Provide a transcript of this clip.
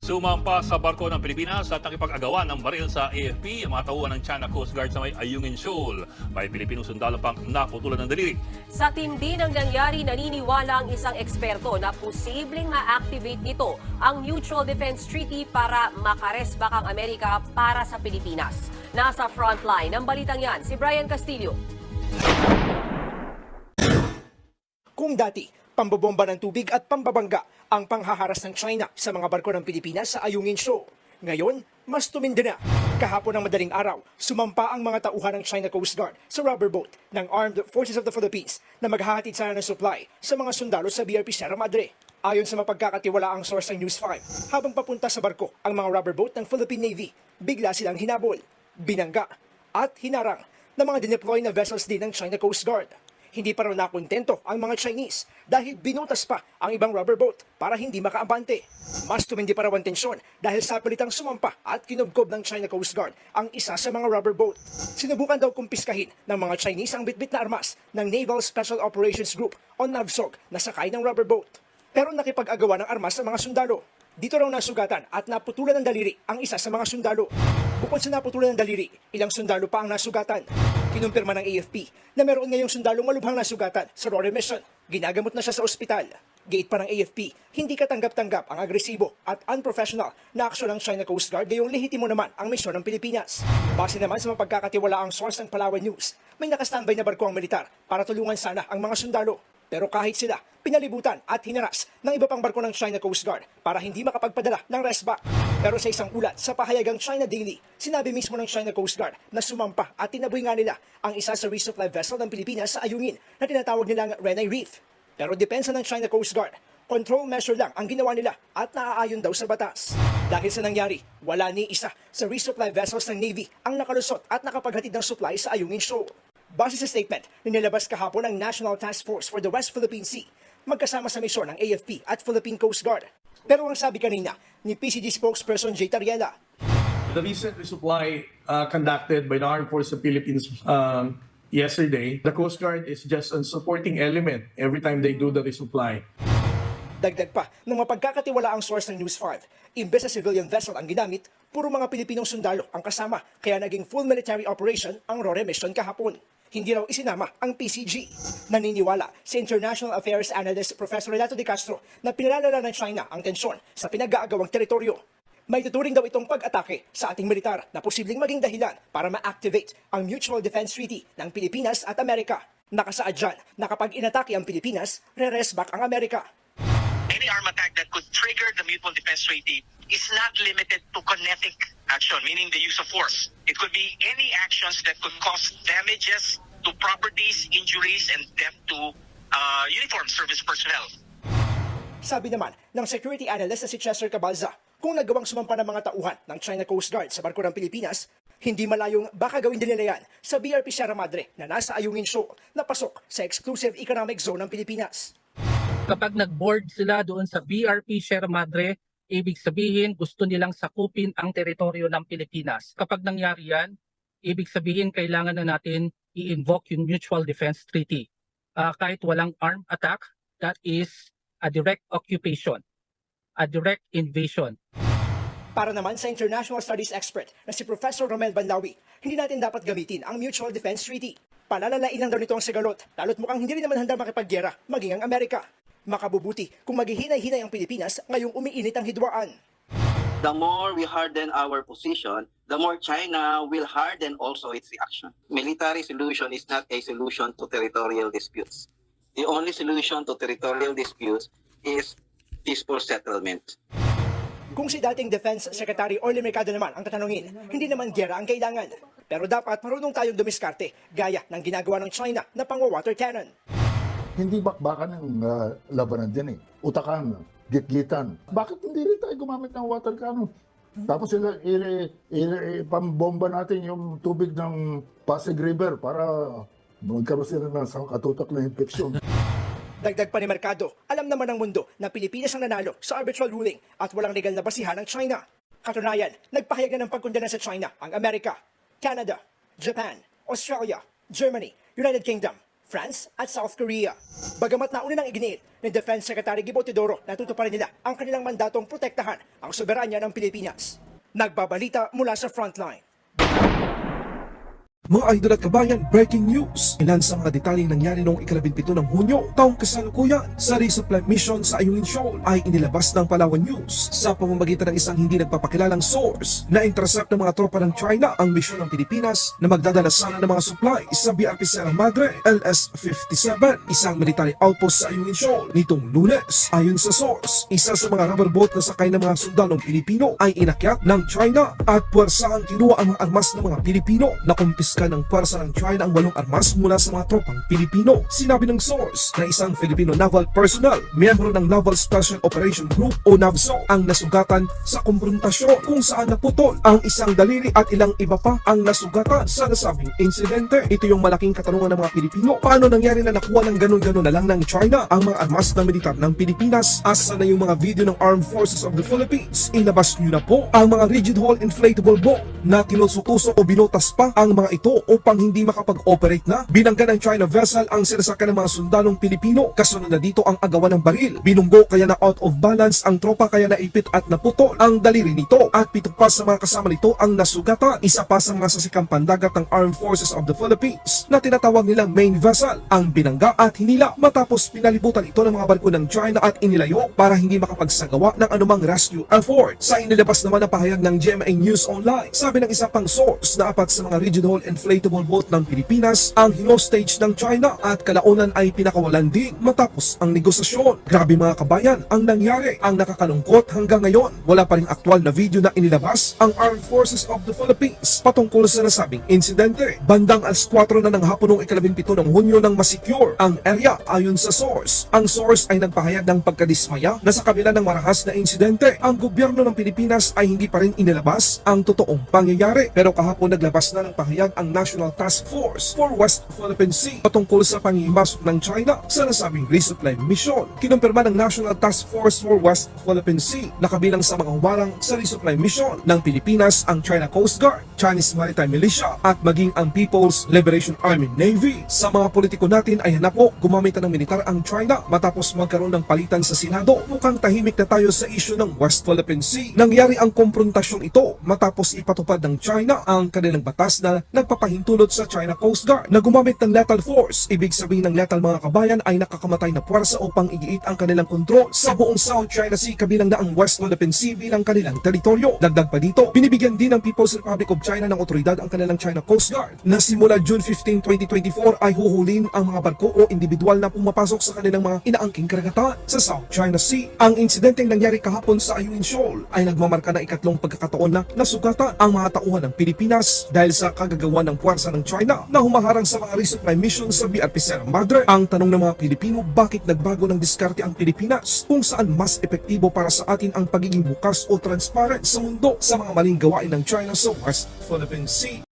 Sumampa sa barko ng Pilipinas at nakipag-agawan ng baril sa AFP ang mga tauhan ng China Coast Guard sa may Ayungin Shoal. May Pilipinong sundalo pang naputulan ng daliri. Sa tindi ng nangyari, naniniwala ang isang eksperto na posibleng ma-activate nito ang Mutual Defense Treaty para makaresbak ang Amerika para sa Pilipinas. Nasa frontline ng balitang yan, si Brian Castillo. Kung dati, pambobomba ng tubig at pambabangga ang panghaharas ng China sa mga barko ng Pilipinas sa Ayungin Shoal. Ngayon, mas tumindi na. Kahapon ng madaling araw, sumampa ang mga tauhan ng China Coast Guard sa rubber boat ng Armed Forces of the Philippines na maghahatid sana ng supply sa mga sundalo sa BRP Sierra Madre. Ayon sa mapagkakatiwalaang source ng News 5, habang papunta sa barko ang mga rubber boat ng Philippine Navy, bigla silang hinabol, binangga at hinarang ng mga dineploy na vessels din ng China Coast Guard. Hindi pa raw nakontento ang mga Chinese dahil binutas pa ang ibang rubber boat para hindi makaabante. Mas tumindi pa raw ang tensyon dahil sa pilitang sumampa at kinubkob ng China Coast Guard ang isa sa mga rubber boat. Sinubukan daw kumpiskahin ng mga Chinese ang bitbit na armas ng Naval Special Operations Group o NAVSOG na sakay ng rubber boat. Pero nakipag-agawa ng armas sa mga sundalo. Dito raw nasugatan at naputulan ng daliri ang isa sa mga sundalo. Bukod sa naputulan ng daliri, ilang sundalo pa ang nasugatan. Kinumpirma ng AFP na meron ngayong sundalong malubhang nasugatan sa RORE mission. Ginagamot na siya sa ospital. Gate pa ng AFP, hindi katanggap-tanggap ang agresibo at unprofessional na aksyon ng China Coast Guard gayong lehitimo naman ang misyon ng Pilipinas. Base naman sa mapagkakatiwalaang source ng Palawan News, may nakastandby na barko ang militar para tulungan sana ang mga sundalo. Pero kahit sila, pinalibutan at hinaras ng iba pang barko ng China Coast Guard para hindi makapagpadala ng resback. Pero sa isang ulat sa pahayagang China Daily, sinabi mismo ng China Coast Guard na sumampa at tinaboy nga nila ang isa sa resupply vessel ng Pilipinas sa Ayungin na tinatawag nilang Renai Reef. Pero depensa ng China Coast Guard, control measure lang ang ginawa nila at naaayon daw sa batas. Dahil sa nangyari, wala ni isa sa resupply vessels ng Navy ang nakalusot at nakapaghatid ng supply sa Ayungin Shoal. Base sa statement na nilabas kahapon ng National Task Force for the West Philippine Sea, magkasama sa misyon ng AFP at Philippine Coast Guard. Pero ang sabi kanina ni PCG spokesperson Jay Tariela, the recent resupply conducted by the Armed Forces of Philippines yesterday, the Coast Guard is just a supporting element every time they do the resupply. dagdag pa ng mapagkakatiwalaang source ng News 5, imbes sa civilian vessel ang ginamit, puro mga Pilipinong sundalo ang kasama kaya naging full military operation ang RORE mission kahapon. Hindi raw isinama ang PCG. Naniniwala si International Affairs Analyst Professor Renato De Castro na pinalalala ng China ang tensyon sa pinag-aagawang teritoryo. May tuturing daw itong pag-atake sa ating militar na posibleng maging dahilan para ma-activate ang Mutual Defense Treaty ng Pilipinas at Amerika. Nakasaad dyan na kapag inatake ang Pilipinas, re-resback ang Amerika. Any arm attack that could trigger the Mutual Defense Treaty is not limited to kinetic action, meaning the use of force. It could be any actions that could cause damages to properties, injuries, and death to uniformed service personnel. Sabi naman ng security analyst na si Chester Cabalza, kung nagawang sumampa ng mga tauhan ng China Coast Guard sa barko ng Pilipinas, hindi malayong baka gawin din nila yan sa BRP Sierra Madre na nasa Ayungin Shoal na pasok sa Exclusive Economic Zone ng Pilipinas. Kapag nag-board sila doon sa BRP Sierra Madre, ibig sabihin gusto nilang sakupin ang teritoryo ng Pilipinas. Kapag nangyari yan, ibig sabihin kailangan na natin i-invoke yung Mutual Defense Treaty. Kahit walang armed attack, that is a direct occupation, a direct invasion. Para naman sa international studies expert na si Professor Romel Banlawi, hindi natin dapat gamitin ang Mutual Defense Treaty. Palalalain lang daw nito ang sigalot, lalo't mukhang hindi rin naman handa makipaggera, maging ang Amerika. Makabubuti kung maghihinay-hinay ang Pilipinas ngayong umiinit ang hidwaan. The more we harden our position, the more China will harden also its reaction. Military solution is not a solution to territorial disputes. The only solution to territorial disputes is peaceful settlement. Kung si dating Defense Secretary Orly Mercado naman ang tatanungin, hindi naman gera ang kailangan. Pero dapat marunong tayong dumiskarte, gaya ng ginagawa ng China na pang-water cannon. Hindi bakbakan ng labanan din eh. Utakan, gitgitan. Bakit hindi rin tayo gumamit ng water cannon? Tapos pambomba natin yung tubig ng Pasig River para magkaroon sila ng katutak na infeksyon. Dagdag pa ni Mercado, alam naman ng mundo na Pilipinas ang nanalo sa arbitral ruling at walang legal na basihan ng China. Katunayan, nagpahayag na ng pagkondena sa China ang Amerika, Canada, Japan, Australia, Germany, United Kingdom, France at South Korea. Bagamat nauna nang iginit ni Defense Secretary Gibo Teodoro na tutuparin nila ang kanilang mandatong protektahan ang soberanya ng Pilipinas. Nagbabalita mula sa frontline. Mga idol at kabayan, breaking news! Ilan sa mga detalyeng nangyari noong 17 ng Hunyo, taong kasalukuyan sa resupply mission sa Ayungin Shoal ay inilabas ng Palawan News sa pamamagitan ng isang hindi nagpapakilalang source na intercept ng mga tropa ng China ang misyon ng Pilipinas na magdadala sana ng mga supply sa BRP Sierra Madre LS-57, isang military outpost sa Ayungin Shoal nitong Lunes. Ayon sa source, isa sa mga rubber boat na sakay ng mga sundalong Pilipino ay inakyat ng China at puwersahang kinuha ang mga armas ng mga Pilipino na kumpiska ng puwersa ng China ang 8 armas mula sa mga tropang Pilipino. Sinabi ng source na isang Filipino naval personnel, miyembro ng Naval Special Operation Group o NAVSO, ang nasugatan sa kumprontasyon kung saan naputol ang isang daliri at ilang iba pa ang nasugatan sa nasabing insidente. Ito yung malaking katanungan ng mga Pilipino. Paano nangyari na nakuha ng ganun-ganun na lang ng China ang mga armas ng militar ng Pilipinas? Asa na yung mga video ng Armed Forces of the Philippines? Ilabas nyo na po ang mga rigid hull inflatable boat na tinusutusok o binotas pa ang mga ito upang hindi makapag-operate na. Binangga ng China vessel ang sinasakyan ng mga sundalong Pilipino. Kasunod na dito ang agawan ng baril. Binunggo kaya na out of balance ang tropa kaya naipit at naputol ang daliri nito. At 7 pa sa mga kasama nito ang nasugatan. Isa pa sa mga sasikang pandagat ng Armed Forces of the Philippines na tinatawag nilang main vessel ang binangga at hinila matapos pinalibutan ito ng mga barko ng China at inilayo para hindi makapagsagawa ng anumang rescue effort. Sa inilabas naman na pahayag ng GMA News Online, sabi ng isa pang source na 4 sa mga rigid hull inflatable boat ng Pilipinas ang hinostage ng China at kalaunan ay pinakawalan din matapos ang negosasyon. Grabe mga kabayan ang nangyari. Ang nakakalungkot hanggang ngayon, wala pa ring aktual na video na inilabas ang Armed Forces of the Philippines patungkol sa nasabing insidente. Bandang alas 4 na ng hapon noong 17 ng Hunyo nang masecure ang area ayon sa source. Ang source ay nagpahayag ng pagkadismaya na sa kabila ng marahas na insidente, ang gobyerno ng Pilipinas ay hindi pa rin inilabas ang totoong pangyayari. Pero kahapon naglabas na ng pahayag ang National Task Force for West Philippine Sea patungkol sa pangimasok ng China sa nasabing resupply mission. Kinumpirma ng National Task Force for West Philippine Sea na kabilang sa mga humarang sa resupply mission ng Pilipinas ang China Coast Guard, Chinese Maritime Militia at maging ang People's Liberation Army Navy. Sa mga politiko natin ay hanap po gumamit ng militar ang China matapos magkaroon ng palitan sa Senado. Mukhang tahimik na tayo sa issue ng West Philippine Sea. Nangyari ang komprontasyong ito matapos ipatupad ng China ang kanilang batas na nagpapahintulot sa China Coast Guard na gumamit ng lethal force. Ibig sabihin ng lethal mga kabayan ay nakakamatay na puwersa upang igiit ang kanilang kontrol sa buong South China Sea kabilang na ang West Philippine Sea bilang kanilang teritoryo. Dagdag pa dito, binibigyan din ng People's Republic of China ng otoridad ang kanilang China Coast Guard na simula June 15, 2024 ay huhulin ang mga barko o individual na pumapasok sa kanilang mga inaangking karagatan sa South China Sea. Ang insidenteng nangyari kahapon sa Ayungin Shoal ay nagmamarka na ikatlong pagkakataon na nasugatan ang mga tauhan ng Pilipinas dahil sa kagagawa ng puwersa ng China na humaharang sa mga resupply mission sa BRP Sierra Madre. Ang tanong ng mga Pilipino, bakit nagbago ng diskarte ang Pilipinas kung saan mas epektibo para sa atin ang pagiging bukas o transparent sa mundo sa mga maling gawain ng China sa West Philippine Sea?